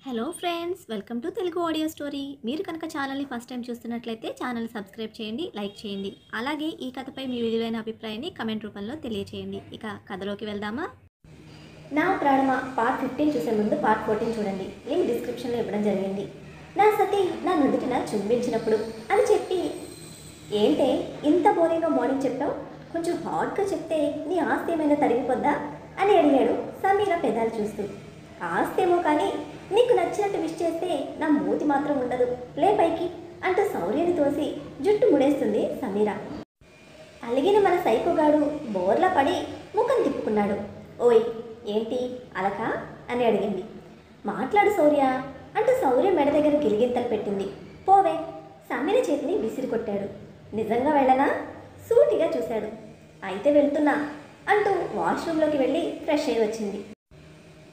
Hello friends, welcome to Telugu audio story. మీరు కనుక ఛానల్ని ఫస్ట్ టైం చూస్తున్నట్లయితే ఛానల్ సబ్స్క్రైబ్ చేయండి, లైక్ చేయండి. అలాగే ఈ కథపై మీ విలువైన అభిప్రాయాన్ని కమెంట్ రూపంలో తెలియచేయండి. ఇక కథలోకి వెళ్దామా? నా ప్రాణమా పార్ట్ 15 చూసే ముందు పార్ట్ 14 చూడండి. లింక్ డిస్క్రిప్షన్లో ఇవ్వడం జరిగింది. నా సతీ నా నుదుటిన చుంబించినప్పుడు అని చెప్పి, ఏంటే ఇంత బోరింగ్గా మార్నింగ్ చెప్పావు, కొంచెం హాట్గా చెప్తే నీ ఆస్తి ఏమైనా తరిగిపోద్దా అని అడిగాడు సమీర పెదాలు చూస్తూ. ఆస్తేమో కానీ నీకు నచ్చినట్టు విష్ చేస్తే నా మూతి మాత్రం ఉండదు, లే పైకి అంటూ శౌర్యని తోసి జుట్టు ముడేస్తుంది సమీర. అలిగిన మన సైకోగాడు బోర్లా పడి ముఖం తిప్పుకున్నాడు. ఓయ్ ఏంటి అలక అని అడిగింది. మాట్లాడు శౌర్య అంటూ శౌర్య మెడ దగ్గర గిలిగింతలు పెట్టింది. పోవే సమీర చేతిని విసిరి కొట్టాడు. నిజంగా వెళ్ళనా సూటిగా చూశాడు. అయితే వెళ్తున్నా అంటూ వాష్రూమ్లోకి వెళ్ళి ఫ్రెష్ అయి వచ్చింది.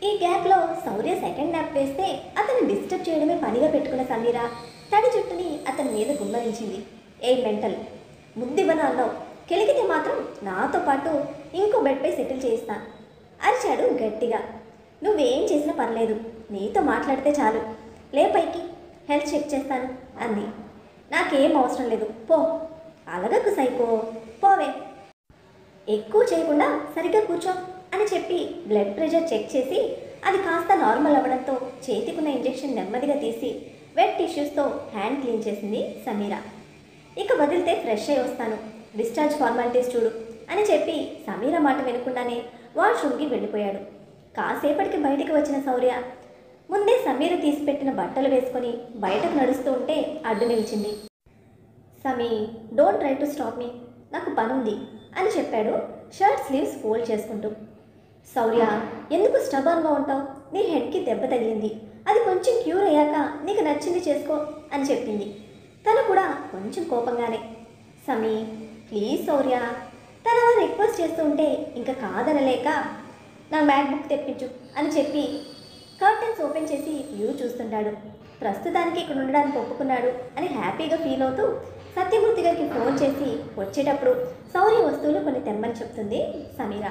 ఈ గ్యాప్లో శౌర్య సెకండ్ న్యాప్ వేస్తే అతన్ని డిస్టర్బ్ చేయడమే పనిగా పెట్టుకున్న సమీర తడి జుట్టుని అతని మీద గుమ్మరించింది. ఏ మెంటల్, ముద్దివ్వను అన్నావు, కెలిగితే మాత్రం నాతో పాటు ఇంకో బెడ్పై సెటిల్ చేయిస్తా అరిచాడు గట్టిగా. నువ్వేం చేసినా పర్లేదు, నీతో మాట్లాడితే చాలు, లే పైకి హెల్త్ చెక్ చేస్తాను అంది. నాకేం అవసరం లేదు, పో. అలగకు సైకో, పోవే. ఎక్కువ చేయకుండా సరిగ్గా కూర్చో అని చెప్పి బ్లడ్ ప్రెషర్ చెక్ చేసి అది కాస్త నార్మల్ అవ్వడంతో చేతికున్న ఇంజెక్షన్ నెమ్మదిగా తీసి వెట్ టిష్యూస్తో హ్యాండ్ క్లీన్ చేసింది సమీర. ఇక వదిలితే ఫ్రెష్ అయి వస్తాను, డిశ్చార్జ్ ఫార్మాలిటీస్ చూడు అని చెప్పి సమీర మాట వినకుండానే వాష్రూమ్కి వెళ్ళిపోయాడు. కాసేపటికి బయటికి వచ్చిన శౌర్య ముందే సమీర తీసిపెట్టిన బట్టలు వేసుకొని బయటకు నడుస్తూ ఉంటే అడ్డు నిలిచింది. Sami, don't try to stop me, నాకు పనుంది అని చెప్పాడు షర్ట్ స్లీవ్స్ ఫోల్డ్ చేసుకుంటూ. శౌర్య, ఎందుకు స్టబర్న్గా ఉంటావు, నీ హెడ్కి దెబ్బ తగిలింది, అది కొంచెం క్యూర్ అయ్యాక నీకు నచ్చింది చేసుకో అని చెప్పింది. తను కూడా కొంచెం కోపంగానే. సమీ ప్లీజ్ శౌర్య, తన రిక్వెస్ట్ చేస్తూ ఉంటే ఇంకా కాదనలేక నా మ్యాక్ బుక్ తెప్పించు అని చెప్పి కర్టెన్స్ ఓపెన్ చేసి వ్యూ చూస్తుంటాడు. ప్రస్తుతానికి ఇక్కడ ఉండడానికి ఒప్పుకున్నాడు అని హ్యాపీగా ఫీల్ అవుతూ సత్యమూర్తి గారికి ఫోన్ చేసి వచ్చేటప్పుడు శౌర్య వస్తువులు కొన్ని తెమ్మని చెప్తుంది సమీర.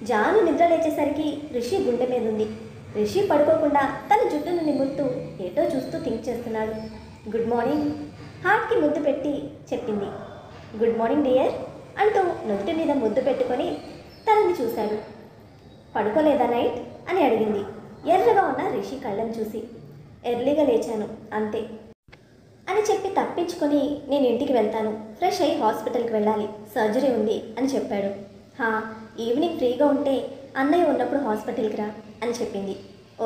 జాను నిద్ర లేచేసరికి రిషి గుండె మీద ఉంది. రిషి పడుకోకుండా తన జుట్టును నిమురుతూ ఏటో చూస్తూ థింక్ చేస్తున్నాడు. గుడ్ మార్నింగ్ హార్ట్కి ముద్దు పెట్టి చెప్పింది. గుడ్ మార్నింగ్ డియర్ అంటూ నొట్టి మీద ముద్దు పెట్టుకొని తనని చూశాడు. పడుకోలేదా నైట్ అని అడిగింది ఎర్రగా ఉన్న రిషి కళ్ళని చూసి. ఎర్లీగా లేచాను అంతే అని చెప్పి తప్పించుకొని నేను ఇంటికి వెళ్తాను, ఫ్రెష్ అయ్యి హాస్పిటల్కి వెళ్ళాలి, సర్జరీ ఉంది అని చెప్పాడు. హా, ఈవినింగ్ ఫ్రీగా ఉంటే అన్నయ్య ఉన్నప్పుడు హాస్పిటల్కి రా అని చెప్పింది.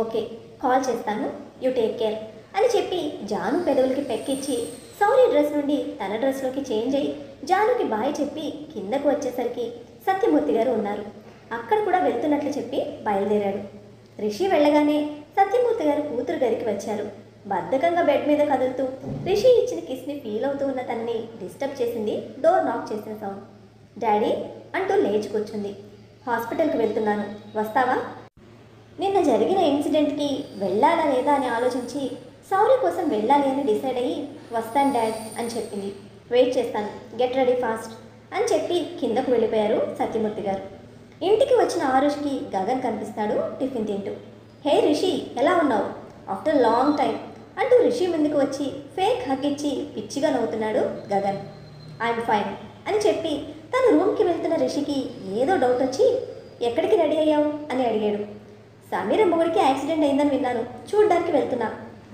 ఓకే కాల్ చేస్తాను, యూ టేక్ కేర్ అని చెప్పి జాను పెదవులకి పెక్కిచ్చి శౌర్య డ్రెస్ నుండి తన డ్రెస్లోకి చేంజ్ అయ్యి జానుకి బాయ్ చెప్పి కిందకు వచ్చేసరికి సత్యమూర్తి గారు ఉన్నారు. అక్కడ కూడా వెళ్తున్నట్లు చెప్పి బయలుదేరాడు. రిషి వెళ్ళగానే సత్యమూర్తి గారు కూతురు గదికి వచ్చారు. బద్ధకంగా బెడ్ మీద కదులుతూ రిషి ఇచ్చిన కిస్ని ఫీల్ అవుతూ ఉన్న తనని డిస్టర్బ్ చేసింది డోర్ నాక్ చేసిన సౌండ్. డాడీ అంటూ లేచి కూర్చుంది. హాస్పిటల్కి వెళ్తున్నాను, వస్తావా? నిన్న జరిగిన ఇన్సిడెంట్కి వెళ్ళాలా లేదా అని ఆలోచించి శౌర్య కోసం వెళ్ళాలి అని డిసైడ్ అయ్యి వస్తాను డాడ్ అని చెప్పింది. వెయిట్ చేస్తాను, గెట్ రెడీ ఫాస్ట్ అని చెప్పి కిందకు వెళ్ళిపోయారు సత్యమూర్తి గారు. ఇంటికి వచ్చిన ఆరుష్కి గగన్ కనిపిస్తాడు టిఫిన్ తింటూ. హే రిషి, ఎలా ఉన్నావు, ఆఫ్టర్ లాంగ్ టైం అంటూ రిషి ముందుకు వచ్చి ఫేక్ హగ్ ఇచ్చి పిచ్చిగా నవ్వుతున్నాడు గగన్. ఐఎమ్ ఫైన్ అని చెప్పి తన రూమ్కి వెళ్తున్న రిషికి ఏదో డౌట్ వచ్చి ఎక్కడికి రెడీ అయ్యావు అని అడిగాడు. సమీర మొగుడికి యాక్సిడెంట్ అయిందని విన్నాను, చూడ్డానికి వెళ్తున్నా.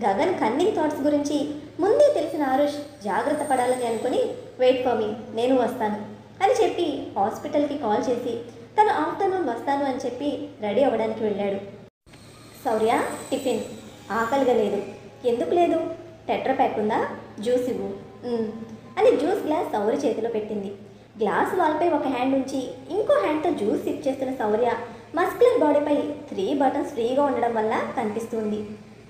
గగన్ కన్నింగ్ థాట్స్ గురించి ముందే తెలిసిన ఆరుష్ జాగ్రత్త పడాలని అనుకుని వెయిట్ ఫర్ మీ, నేను వస్తాను అని చెప్పి హాస్పిటల్కి కాల్ చేసి తను ఆఫ్టర్నూన్ వస్తాను అని చెప్పి రెడీ అవ్వడానికి వెళ్ళాడు. శౌర్య టిఫిన్, ఆకలిగా లేదు. ఎందుకు లేదు, టెట్రా ప్యాక్ ఉందా, జ్యూస్ ఇవ్వు అని జ్యూస్ గ్లాస్ శౌర్య చేతిలో పెట్టింది. గ్లాస్ వాల్పై ఒక హ్యాండ్ ఉంచి ఇంకో హ్యాండ్తో జ్యూస్ సిప్ చేస్తున్న శౌర్య మస్కులర్ బాడీపై 3 బటన్స్ ఫ్రీగా ఉండడం వల్ల కనిపిస్తుంది.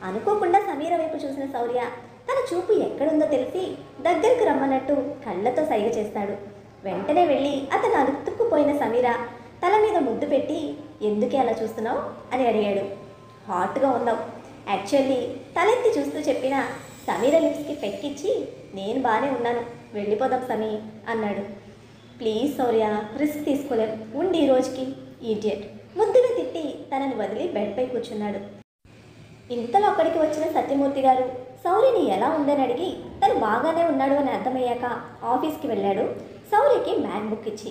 అనుకోకుండా సమీర వైపు చూసిన శౌర్య తన చూపు ఎక్కడుందో తెలిసి దగ్గరికి రమ్మన్నట్టు కళ్ళతో సైగ చేస్తాడు. వెంటనే వెళ్ళి అతను అతుక్కుపోయిన సమీర తల మీద ముద్దు పెట్టి ఎందుకే అలా చూస్తున్నావు అని అడిగాడు. హాట్గా ఉన్నావు, యాక్చువల్లీ తలెత్తి చూస్తూ చెప్పిన సమీర లిప్స్కి పెక్కిచ్చి నేను బాగానే ఉన్నాను, వెళ్ళిపోదాం సమీ అన్నాడు. ప్లీజ్ శౌర్య, రిస్క్ తీసుకోలేం, ఉండి ఈ రోజుకి ఈడియట్ ముద్దుగా తిట్టి తనని వదిలి బెడ్పై కూర్చున్నాడు. ఇంతలో అక్కడికి వచ్చిన సత్యమూర్తి గారు శౌర్యని ఎలా ఉందని అడిగి తను బాగానే ఉన్నాడు అని అర్థమయ్యాక ఆఫీస్కి వెళ్ళాడు శౌర్యకి మ్యాక్ బుక్ ఇచ్చి.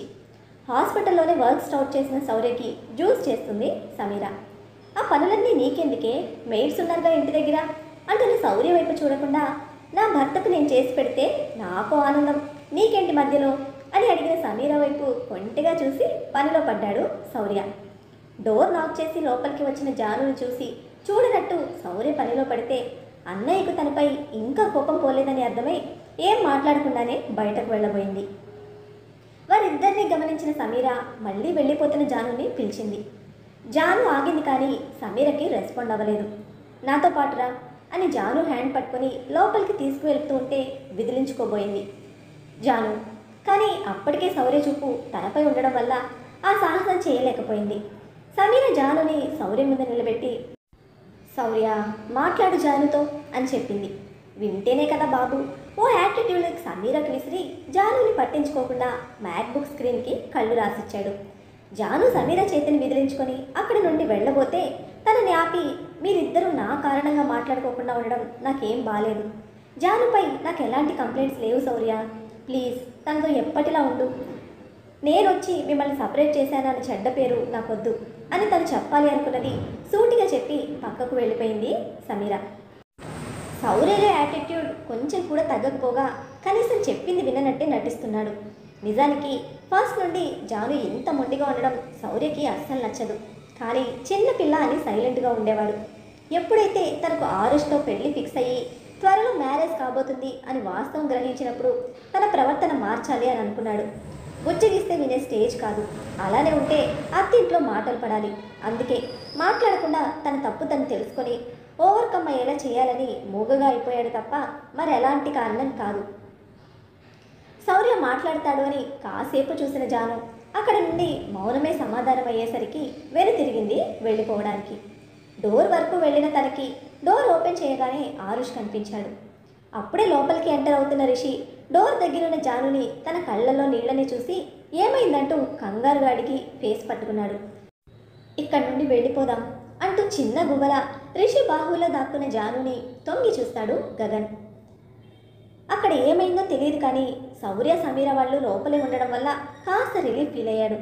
హాస్పిటల్లోనే వర్క్ స్టార్ట్ చేసిన శౌర్యకి జ్యూస్ చేస్తుంది సమీర. ఆ పనులన్నీ నీకెందుకే, మెయిడ్స్ ఉన్నారుగా ఇంటి దగ్గర అంటున్న శౌర్య వైపు చూడకుండా, నా భర్తకు నేను చేసి పెడితే నాకు ఆనందం, నీకేంటి మధ్యలో అని అడిగిన సమీర వైపు కొంటిగా చూసి పనిలో పడ్డాడు శౌర్య. డోర్ నాక్ చేసి లోపలికి వచ్చిన జానుని చూసి చూడనట్టు శౌర్య పనిలో పడితే అన్నయ్యకు తనపై ఇంకా కోపం పోలేదని అర్థమై ఏం మాట్లాడకుండానే బయటకు వెళ్ళబోయింది. వారిద్దరినీ గమనించిన సమీర మళ్ళీ వెళ్ళిపోతున్న జానుని పిలిచింది. జాను ఆగింది కానీ సమీరకి రెస్పాండ్ అవ్వలేదు. నాతో పాటురా అని జాను హ్యాండ్ పట్టుకొని లోపలికి తీసుకువెళ్తూ ఉంటే విదిలించుకోబోయింది జాను. కానీ అప్పటికే శౌర్య చూపు తనపై ఉండడం వల్ల ఆ సాహసం చేయలేకపోయింది. సమీర జానుని శౌర్య ముందు నిలబెట్టి, శౌర్య మాట్లాడు జానుతో అని చెప్పింది. వింటేనే కదా బాబు ఓ యాటిట్యూడ్కి సమీరకు విసిరి జానుని పట్టించుకోకుండా మ్యాక్బుక్ స్క్రీన్కి కళ్ళు రాసిచ్చాడు. జాను సమీర చేతిని విదిలించుకొని అక్కడి నుండి వెళ్ళబోతే తనని ఆపి, మీరిద్దరూ నా కారణంగా మాట్లాడుకోకుండా ఉండడం నాకేం బాలేదు. జానుపై నాకు ఎలాంటి కంప్లైంట్స్ లేవు శౌర్య, ప్లీజ్ తనతో ఎప్పటిలా ఉండు. నేను వచ్చి మిమ్మల్ని సపరేట్ చేశానని చెడ్డ పేరు నాకొద్దు అని తను చెప్పాలి అనుకున్నది సూటిగా చెప్పి పక్కకు వెళ్ళిపోయింది సమీర. శౌర్యలో యాటిట్యూడ్ కొంచెం కూడా తగ్గకపోగా కనీసం చెప్పింది విననట్టే నటిస్తున్నాడు. నిజానికి ఫస్ట్ నుండి జాను ఎంత మొండిగా ఉండడం శౌర్యకి అస్సలు నచ్చదు. కానీ చిన్న పిల్ల అని సైలెంట్గా ఉండేవాడు. ఎప్పుడైతే తనకు ఆరుష్తో పెళ్లి ఫిక్స్ అయ్యి త్వరలో మ్యారేజ్ కాబోతుంది అని వాస్తవం గ్రహించినప్పుడు తన ప్రవర్తన మార్చాలి అని అనుకున్నాడు. బుజ్జగిస్తే వినే స్టేజ్ కాదు, అలానే ఉంటే అత్తింట్లో మాటలు పడాలి. అందుకే మాట్లాడకుండా తన తప్పు తను తెలుసుకొని ఓవర్కమ్ అయ్యేలా చేయాలని మూగగా అయిపోయాడు తప్ప మరి ఎలాంటి కారణం కాదు. శౌర్య మాట్లాడతాడు అని కాసేపు చూసిన జాను అక్కడి నుండి మౌనమే సమాధానం అయ్యేసరికి వెనుతిరిగింది వెళ్ళిపోవడానికి. డోర్ వరకు వెళ్ళిన తనకి డోర్ ఓపెన్ చేయగానే ఆరుష్ కనిపించాడు. అప్పుడే లోపలికి ఎంటర్ అవుతున్న రిషి డోర్ దగ్గరున్న జానుని తన కళ్ళల్లో నీళ్ళని చూసి ఏమైందంటూ కంగారుగా అడిగి ఫేస్ పట్టుకున్నాడు. ఇక్కడి నుండి వెళ్ళిపోదాం అంటూ చిన్న గువ్వల రిషి బాహువులో దాక్కున్న జానుని తొంగి చూస్తాడు గగన్. అక్కడ ఏమైందో తెలియదు కానీ శౌర్య సమీర వాళ్ళు లోపలే ఉండడం వల్ల కాస్త రిలీఫ్ ఫీల్ అయ్యాడు.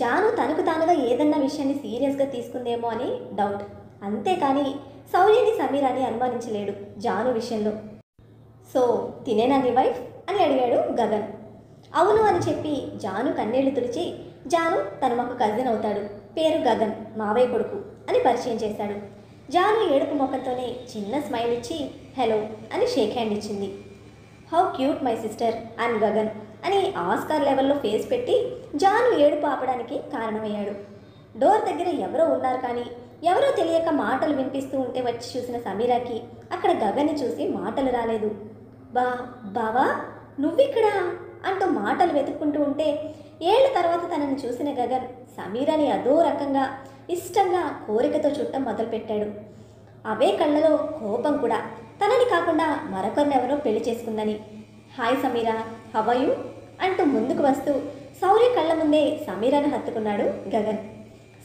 జాను తనకు తానుగా ఏదన్నా విషయాన్ని సీరియస్గా తీసుకుందేమో అని డౌట్, అంతేకాని శౌర్యని సమీరాని అనుమానించలేడు జాను విషయంలో. సో తినేనా నీ వైఫ్ అని అడిగాడు గగన్. అవును అని చెప్పి జాను కన్నీళ్లు తుడిచి, జాను తన మాకు కజిన్ అవుతాడు, పేరు గగన్, మావయ్య కొడుకు అని పరిచయం చేశాడు. జాను ఏడుపు ముఖంతోనే చిన్న స్మైల్ ఇచ్చి హలో అని షేక్ హ్యాండ్ ఇచ్చింది. How cute my sister and Gagan అని ఆస్కార్ లెవెల్లో ఫేస్ పెట్టి జాను ఏడుపు ఆపడానికి కారణమయ్యాడు. డోర్ దగ్గర ఎవరో ఉన్నారు కానీ ఎవరో తెలియక మాటలు వినిపిస్తూ ఉంటే వచ్చి చూసిన సమీరాకి అక్కడ గగన్ని చూసి మాటలు రాలేదు. బావా నువ్విక్కడా అంటూ మాటలు వెతుక్కుంటూ ఉంటే ఏళ్ల తర్వాత తనని చూసిన గగన్ సమీరాని అదో రకంగా ఇష్టంగా కోరికతో చుట్టం మొదలుపెట్టాడు. అవే కళ్ళలో కోపం కూడా, తనని కాకుండా మరొకరినెవరో పెళ్లి చేసుకుందని. Hi Sameera, how are you అంటూ ముందుకు వస్తూ శౌర్య కళ్ళ ముందే సమీరాను హత్తుకున్నాడు గగన్.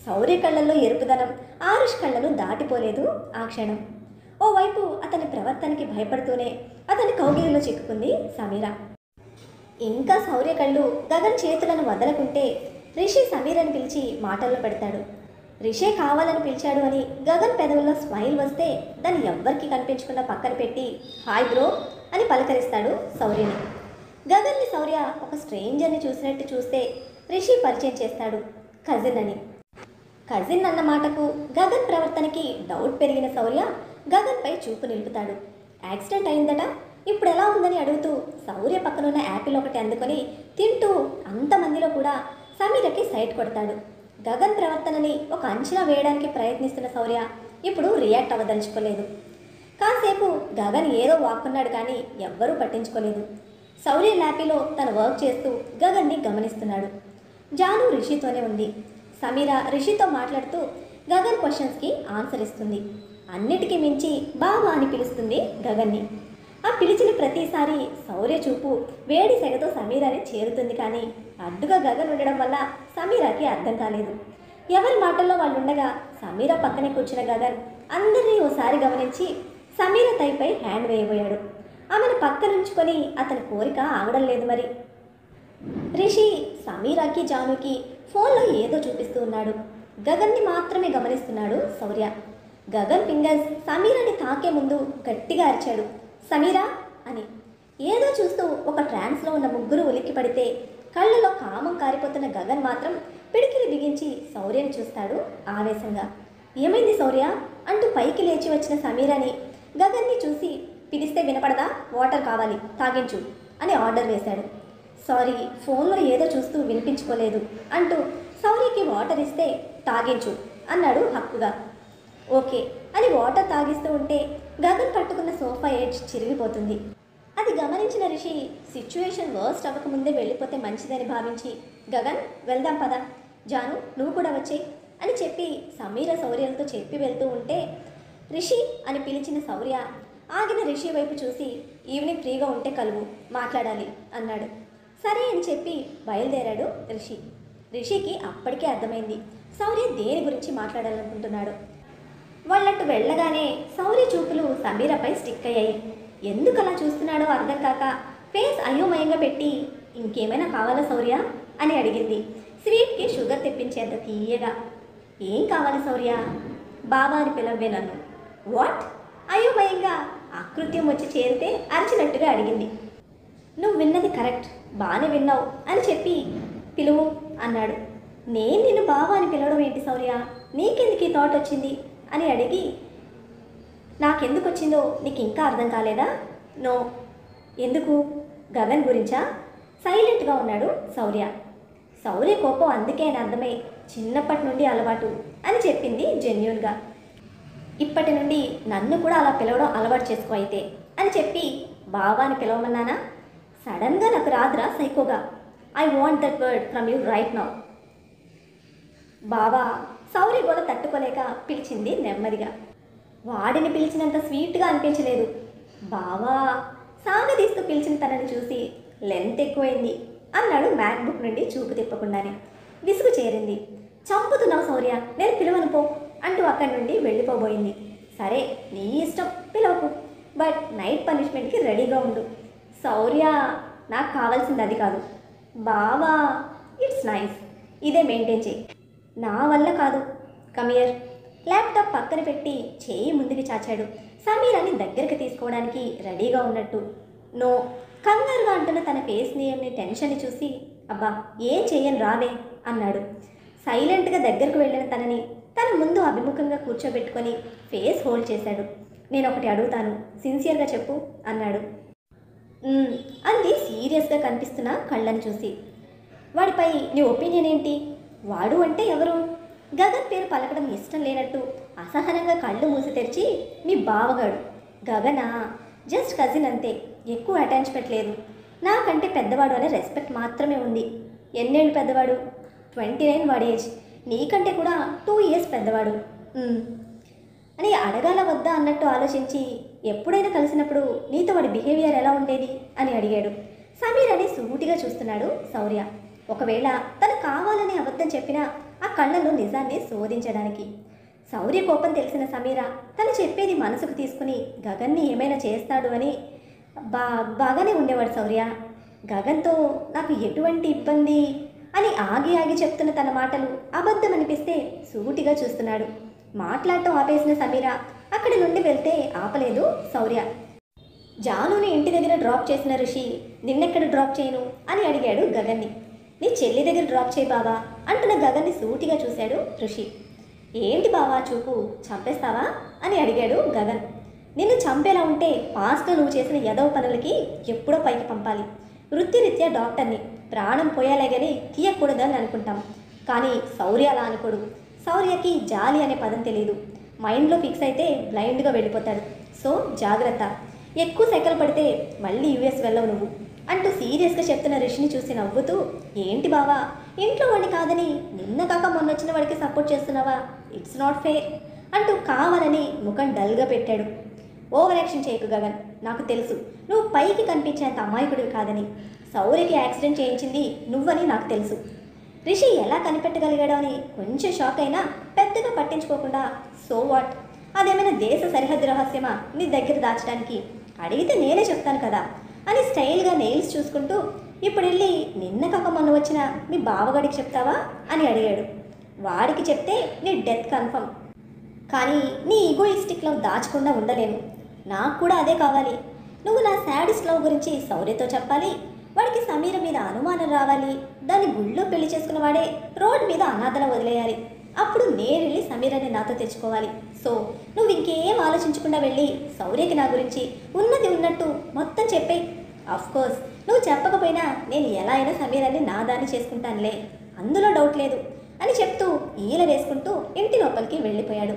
శౌర్య కళ్ళల్లో ఎరుపుదనం ఆరుష్ కళ్ళను దాటిపోలేదు ఆ క్షణం. ఓవైపు అతని ప్రవర్తనకి భయపడుతూనే అతని కౌగిలిలో చిక్కుకుంది సమీర. ఇంకా శౌర్య కళ్ళు గగన్ చేతులను వదలకుంటే రిషి సమీరని పిలిచి మాటల్లో పెడతాడు. రిషే కావాలని పిలిచాడు అని గగన్ పెదవుల్లో స్మైల్ వస్తే దాన్ని ఎవ్వరికి కనిపించకుండా పక్కన పెట్టి హాయ్ బ్రో అని పలకరిస్తాడు శౌర్యని. గగన్ని శౌర్య ఒక స్ట్రేంజర్ని చూసినట్టు చూస్తే రిషి పరిచయం చేస్తాడు కజిన్ అని. కజిన్ అన్న మాటకు గగన్ ప్రవర్తనకి డౌట్ పెరిగిన శౌర్య గగన్పై చూపు నిలుపుతాడు. యాక్సిడెంట్ అయిందట, ఇప్పుడు ఎలా ఉందని అడుగుతూ శౌర్య పక్కనున్న యాపిల్ ఒకటి అందుకొని తింటూ అంతమందిలో కూడా సమీరకి సైట్ కొడతాడు. గగన్ ప్రవర్తనని ఒక అంచనా వేయడానికి ప్రయత్నిస్తున్న శౌర్య ఇప్పుడు రియాక్ట్ అవ్వదలుచుకోలేదు. కాసేపు గగన్ ఏదో వాక్కున్నాడు కానీ ఎవ్వరూ పట్టించుకోలేదు. శౌర్య ల్యాపీలో తన వర్క్ చేస్తూ గగన్ని గమనిస్తున్నాడు. జాను రిషితోనే ఉంది. సమీర రిషితో మాట్లాడుతూ గగన్ క్వశ్చన్స్కి ఆన్సర్ ఇస్తుంది. అన్నిటికీ మించి బావా అని పిలుస్తుంది గగన్ని. ఆ పిలిచిన ప్రతిసారి శౌర్య చూపు వేడి సెగతో సమీరాని చేరుతుంది కానీ అడ్డుగా గగన్ ఉండడం వల్ల సమీరాకి అర్థం కాలేదు. ఎవరి మాటల్లో వాళ్ళు ఉండగా సమీర పక్కనే కూర్చున్న గగన్ అందరినీ ఓసారి గమనించి సమీర తైపై హ్యాండ్ వేయబోయాడు. ఆమెను పక్కనుంచుకొని అతని కోరిక ఆగడం లేదు మరి. రిషి సమీరాకి జానుకి ఫోన్లో ఏదో చూపిస్తూ ఉన్నాడు. గగన్ని మాత్రమే గమనిస్తున్నాడు శౌర్య. గగన్ ఫింగర్స్ సమీరాని తాకే ముందు గట్టిగా అరిచాడు, సమీరా అని. ఏదో చూస్తూ ఒక ట్రాన్స్లో ఉన్న ముగ్గురు ఉలిక్కి పడితే కళ్ళలో కామం కారిపోతున్న గగన్ మాత్రం పిడికిలి బిగించి శౌర్యని చూస్తాడు ఆవేశంగా. ఏమైంది శౌర్య అంటూ పైకి లేచి వచ్చిన సమీరాని గగన్ని చూసి, పిలిస్తే వినపడదా, వాటర్ కావాలి తాగించు అని ఆర్డర్ వేశాడు. సారీ, ఫోన్లో ఏదో చూస్తూ వినిపించుకోలేదు అంటూ శౌర్యకి వాటర్ ఇస్తే తాగించు అన్నాడు హక్కుగా. ఓకే అని వాటర్ తాగిస్తూ ఉంటే గగన్ పట్టుకున్న సోఫా ఎడ్జ్ చిరిగిపోతుంది. అది గమనించిన రిషి సిచ్యువేషన్ వర్స్ట్ అవ్వకముందే వెళ్ళిపోతే మంచిదని భావించి, గగన్ వెళ్దాం పద, జాను నువ్వు కూడా వచ్చే అని చెప్పి సమీర శౌర్యలతో చెప్పి వెళ్తూ ఉంటే రిషి అని పిలిచిన శౌర్య ఆగిన రిషి వైపు చూసి, ఈవినింగ్ ఫ్రీగా ఉంటే కలువు, మాట్లాడాలి అన్నాడు. సరే అని చెప్పి బయలుదేరాడు రిషి. రిషికి అప్పటికే అర్థమైంది శౌర్య దేని గురించి మాట్లాడాలనుకుంటున్నాడు. వాళ్ళట్టు వెళ్ళగానే శౌర్య చూపులు సమీరపై స్టిక్ అయ్యాయి. ఎందుకు అలా చూస్తున్నాడో అర్థం కాక ఫేస్ అయోమయంగా పెట్టి, ఇంకేమైనా కావాలా శౌర్య అని అడిగింది స్వీట్కి షుగర్ తెప్పించేంత తీయగా. ఏం కావాలి శౌర్య? బాబా అని పిలవే నన్ను. వాట్? అయోమయంగా ఆకృత్యం వచ్చి చేరితే అరిచినట్టుగా అడిగింది. నువ్వు విన్నది కరెక్ట్, బాగానే విన్నావు అని చెప్పి పిలువు అన్నాడు. నేను నిన్ను బావా అని పిలవడం ఏంటి శౌర్య, నీకెందుకు ఈ థాట్ వచ్చింది అని అడిగి, నాకెందుకు వచ్చిందో నీకు ఇంకా అర్థం కాలేదా? నో. ఎందుకు? గగన్ గురించా? సైలెంట్గా ఉన్నాడు శౌర్య. శౌర్య కోపం అందుకే అని అర్థమై, చిన్నప్పటి నుండి అలవాటు అని చెప్పింది జెన్యూన్గా. ఇప్పటి నుండి నన్ను కూడా అలా పిలవడం అలవాటు చేసుకో అయితే అని చెప్పి బావా అని పిలవమన్నానా? సడన్గా నాకు రాదురా సైకోగా. I want that word from you right now. బావా శౌర్య కూడా తట్టుకోలేక పిలిచింది నెమ్మదిగా. వాడిని పిలిచినంత స్వీట్గా అనిపించలేదు. బావా సాగదీస్తూ పిలిచిన తనని చూసి లెంత్ ఎక్కువైంది అన్నాడు మ్యాక్బుక్ నుండి చూపు తిప్పకుండానే. విసుగు చేరింది. చంపుతున్నావు శౌర్య, నేను పిలవను పో అంటూ అక్కడి నుండి వెళ్ళిపోబోయింది. సరే నీ ఇష్టం, పిలవకు, బట్ నైట్ పనిష్మెంట్కి రెడీగా ఉండు. శౌర్య నాకు కావాల్సింది అది కాదు. బావా ఇట్స్ నైస్, ఇదే మెయింటైన్ చేయి. నా వల్ల కాదు. కమియర్. ల్యాప్టాప్ పక్కన పెట్టి చేయి ముందుకు చాచాడు. సమీరాని దగ్గరికి తీసుకోవడానికి రెడీగా ఉన్నట్టు. నో. కంగారుగా అంటున్న తన ఫేస్ నేమ్ని టెన్షన్ని చూసి, అబ్బా ఏం చెయ్యను రావే అన్నాడు. సైలెంట్గా దగ్గరకు వెళ్ళిన తనని తన ముందు అభిముఖంగా కూర్చోబెట్టుకొని ఫేస్ హోల్డ్ చేశాడు. నేను ఒకటి అడుగుతాను, సిన్సియర్గా చెప్పు అన్నాడు. అంది సీరియస్గా కనిపిస్తున్న కళ్ళని చూసి. వాడిపై నీ ఒపీనియన్ ఏంటి? వాడు అంటే ఎవరు? గగన్ పేరు పలకడం ఇష్టం లేనట్టు అసహనంగా కళ్ళు మూసి తెరిచి, మీ బావగాడు. గగనా? జస్ట్ కజిన్ అంతే, ఎక్కువ అటాచ్మెంట్ లేదు. నాకంటే పెద్దవాడు అనే రెస్పెక్ట్ మాత్రమే ఉంది. ఎన్నేళ్ళు పెద్దవాడు? 29 వాడి ఏజ్. నీకంటే కూడా 2 years పెద్దవాడు అని అడగాల వద్దా అన్నట్టు ఆలోచించి, ఎప్పుడైనా కలిసినప్పుడు నీతో వాడి బిహేవియర్ ఎలా ఉండేది అని అడిగాడు. సమీర్ అని సూటిగా చూస్తున్నాడు శౌర్య. ఒకవేళ తను కావాలని అబద్ధం చెప్పినా ఆ కళ్ళలో నిజాన్ని శోధించడానికి. శౌర్య కోపం తెలిసిన సమీర తను చెప్పేది మనసుకు తీసుకుని గగన్ని ఏమైనా చేస్తాడు అని బాగానే ఉండేవాడు శౌర్య. గగన్తో నాకు ఎటువంటి ఇబ్బంది అని ఆగి ఆగి చెప్తున్న తన మాటలు అబద్ధం అనిపిస్తే సూటిగా చూస్తున్నాడు. మాట్లాడటం ఆపేసిన సమీర అక్కడి నుండి వెళ్తే ఆపలేదు శౌర్య. జానుని ఇంటి దగ్గర డ్రాప్ చేసిన ఋషి, నిన్నెక్కడ డ్రాప్ చేయను అని అడిగాడు గగన్ని. నీ చెల్లి దగ్గర డ్రాప్ చేయి బావా అంటున్న గగన్ని సూటిగా చూశాడు ఋషి. ఏంటి బావా చూపు, చంపేస్తావా అని అడిగాడు గగన్. నిన్ను చంపేలా ఉంటే పాస్ట్లో నువ్వు చేసిన ఎదవ పనులకి ఎప్పుడో పైకి పంపాలి. వృత్తిరీత్యా డాక్టర్ని, ప్రాణం పోయాలే కానీ తీయకూడదని అనుకుంటాం. కానీ శౌర్య అలా అనుకోడు. శౌర్యకి జాలి అనే పదం తెలియదు. మైండ్లో ఫిక్స్ అయితే బ్లైండ్గా వెళ్ళిపోతాడు. సో జాగ్రత్త, ఎక్కువ సెకలు పడితే మళ్ళీ యూఎస్ వెళ్ళవు నువ్వు అంటూ సీరియస్గా చెప్తున్న రిషిని చూసి నవ్వుతూ, ఏంటి బావా ఇంట్లో వాడిని కాదని నిన్న కాక మొన్న వచ్చిన వాడికి సపోర్ట్ చేస్తున్నావా? ఇట్స్ నాట్ ఫెయిర్ అంటూ కావాలని ముఖం డల్గా పెట్టాడు. ఓవర్ యాక్షన్ చేయకు గగన్, నాకు తెలుసు నువ్వు పైకి కనిపించేంత అమాయకుడివి కాదని. శౌర్యకి యాక్సిడెంట్ చేయించింది నువ్వని నాకు తెలుసు. రిషి ఎలా కనిపెట్టగలిగాడో అని కొంచెం షాక్ అయినా పెద్దగా పట్టించుకోకుండా సో వాట్, అదేమైనా దేశ సరిహద్దు రహస్యమా నీ దగ్గర దాచడానికి, అడిగితే నేనే చెప్తాను కదా అని స్టైల్గా నెయిల్స్ చూసుకుంటూ ఇప్పుడు వెళ్ళి నిన్న కాక మొన్న వచ్చిన మీ బావగాడికి చెప్తావా అని అడిగాడు. వాడికి చెప్తే నీ డెత్ కన్ఫర్మ్, కానీ నీ ఈగోయిస్టిక్ లవ్ దాచకుండా ఉండలేను. నాకు కూడా అదే కావాలి. నువ్వు నా శాడిస్ట్ లవ్ గురించి శౌర్యతో చెప్పాలి, వాడికి సమీర మీద అనుమానం రావాలి, దాన్ని గుళ్ళో పెళ్లి చేసుకున్న వాడే రోడ్ మీద అనాథల వదిలేయాలి. అప్పుడు నేను వెళ్ళి సమీరని నాతో తెచ్చుకోవాలి. సో నువ్వు ఇంకేం ఆలోచించకుండా వెళ్ళి శౌర్యకి నా గురించి ఉన్నది ఉన్నట్టు మొత్తం చెప్పే. కోర్స్ నువ్వు చెప్పకపోయినా నేను ఎలా అయినా సమీరాన్ని నా దాన్ని చేసుకుంటానులే, అందులో డౌట్ లేదు అని చెప్తూ ఈల వేసుకుంటూ ఇంటి లోపలికి వెళ్ళిపోయాడు.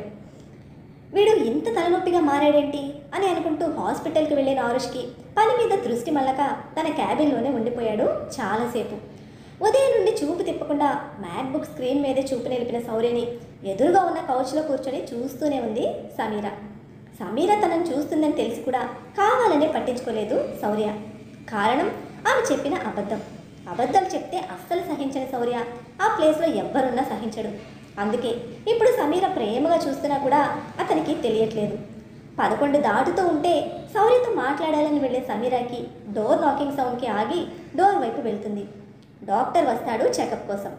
వీడు ఇంత తలనొప్పిగా మారాడేంటి అని అనుకుంటూ హాస్పిటల్కి వెళ్ళిన ఆరుష్కి పని మీద దృష్టి మళ్ళక తన క్యాబిన్లోనే ఉండిపోయాడు చాలాసేపు. ఉదయం నుండి చూపు తిప్పకుండా మ్యాక్బుక్ స్క్రీన్ మీదే చూపు నిలిపిన శౌర్యని ఎదురుగా ఉన్న కౌచ్లో కూర్చొని చూస్తూనే ఉంది సమీర. సమీర తనను చూస్తుందని తెలిసి కూడా కావాలనే పట్టించుకోలేదు శౌర్య. కారణం ఆమె చెప్పిన అబద్ధాలు చెప్తే అస్సలు సహించని శౌర్య ఆ ప్లేస్లో ఎవ్వరున్నా సహించడు. అందుకే ఇప్పుడు సమీర ప్రేమగా చూస్తున్నా కూడా అతనికి తెలియట్లేదు. 11 దాటుతూ ఉంటే శౌర్యతో మాట్లాడాలని వెళ్ళే సమీరాకి డోర్ నాకింగ్ సౌండ్కి ఆగి డోర్ వైపు వెళ్తుంది. డాక్టర్ వస్తాడు చెకప్ కోసం.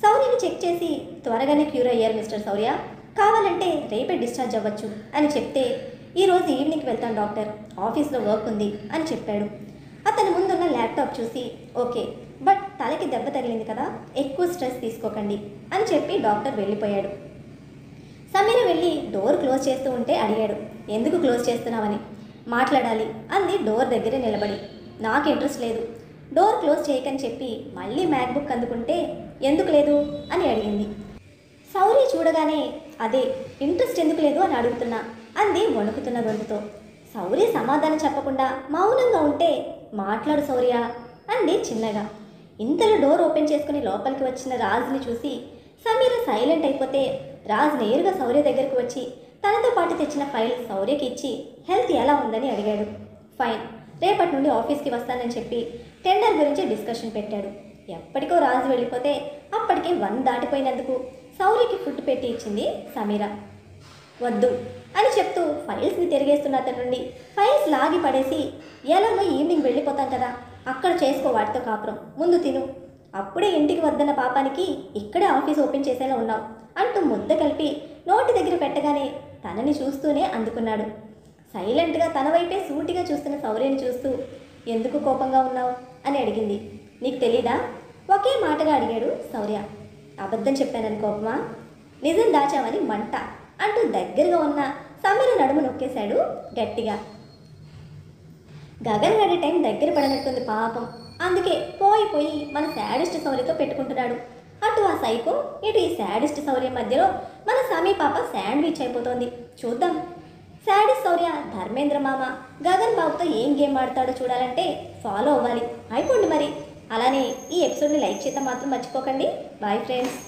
శౌర్యని చెక్ చేసి త్వరగానే క్యూర్ అయ్యారు మిస్టర్ శౌర్య, కావాలంటే రేపే డిశ్చార్జ్ అవ్వచ్చు అని చెప్తే ఈరోజు ఈవినింగ్కి వెళ్తాను డాక్టర్, ఆఫీస్లో వర్క్ ఉంది అని చెప్పాడు. అతని ముందున్న ల్యాప్టాప్ చూసి ఓకే, బట్ తలకి దెబ్బ తగిలింది కదా, ఎక్కువ స్ట్రెస్ తీసుకోకండి అని చెప్పి డాక్టర్ వెళ్ళిపోయాడు. సమీర వెళ్ళి డోర్ క్లోజ్ చేస్తూ ఉంటే అడిగాడు, ఎందుకు క్లోజ్ చేస్తున్నావని. మాట్లాడాలి అంది డోర్ దగ్గరే నిలబడి. నాకు ఇంట్రెస్ట్ లేదు, డోర్ క్లోజ్ చేయకని చెప్పి మళ్ళీ మ్యాక్బుక్ అందుకుంటే ఎందుకు లేదు అని అడిగింది. శౌర్య చూడగానే అదే ఇంట్రెస్ట్ ఎందుకు లేదు అని అడుగుతున్నా అంది వణుకుతున్న గొంతుతో. శౌర్య సమాధానం చెప్పకుండా మౌనంగా ఉంటే మాట్లాడు శౌర్య అంది చిన్నగా. ఇంతలో డోర్ ఓపెన్ చేసుకుని లోపలికి వచ్చిన రాజ్ని చూసి సమీర సైలెంట్ అయిపోతే రాజ్ నేరుగా శౌర్య దగ్గరకు వచ్చి తనతో పాటు తెచ్చిన ఫైల్ శౌర్యకి ఇచ్చి హెల్త్ ఎలా ఉందని అడిగాడు. ఫైన్, రేపటి నుండి ఆఫీస్కి వస్తానని చెప్పి టెండర్ గురించి డిస్కషన్ పెట్టాడు. ఎప్పటికో రాజు వెళ్ళిపోతే అప్పటికే 1 దాటిపోయినందుకు శౌర్యకి ఫుడ్ పెట్టి ఇచ్చింది సమీర. వద్దు అని చెప్తూ ఫైల్స్ని తిరిగేస్తున్న అతని నుండి ఫైల్స్ లాగి పడేసి ఎలాగో ఈవినింగ్ వెళ్ళిపోతాం కదా, అక్కడ చేసుకో వాటితో కాపురం, ముందు తిను, అప్పుడే ఇంటికి వద్దన్న పాపానికి ఇక్కడే ఆఫీస్ ఓపెన్ చేసేలా ఉన్నావు అంటూ ముద్ద కలిపి నోటి దగ్గర పెట్టగానే తనని చూస్తూనే అందుకున్నాడు. సైలెంట్గా తన వైపే సూటిగా చూస్తున్న శౌర్యని చూస్తూ ఎందుకు కోపంగా ఉన్నావు అని అడిగింది. నీకు తెలీదా? ఒకే మాటగా అడిగాడు శౌర్య. అబద్ధం చెప్పానని కోపమా, నిజం దాచామని మంట అంటూ దగ్గరగా ఉన్న సమీర నడుము నొక్కేశాడు గట్టిగా. గగన్ గడి టైం దగ్గర పడినట్టుంది పాపం, అందుకే పోయి మన శాడిస్ట్ శౌర్యతో పెట్టుకుంటున్నాడు. అటు ఆ సైకో, ఇటు ఈ శాడిస్ట్ శౌర్య మధ్యలో మన సమీ పాప శాండ్విచ్ అయిపోతుంది. చూద్దాం శాడిస్ట్ శౌర్య ధర్మేంద్ర మామ గగన్ బాబుతో ఏం గేమ్ ఆడతాడో చూడాలంటే ఫాలో అవ్వాలి. అయిపోండి మరి. అలానే ఈ ఎపిసోడ్ని లైక్ చేయడం మాత్రం మర్చిపోకండి. Bye friends.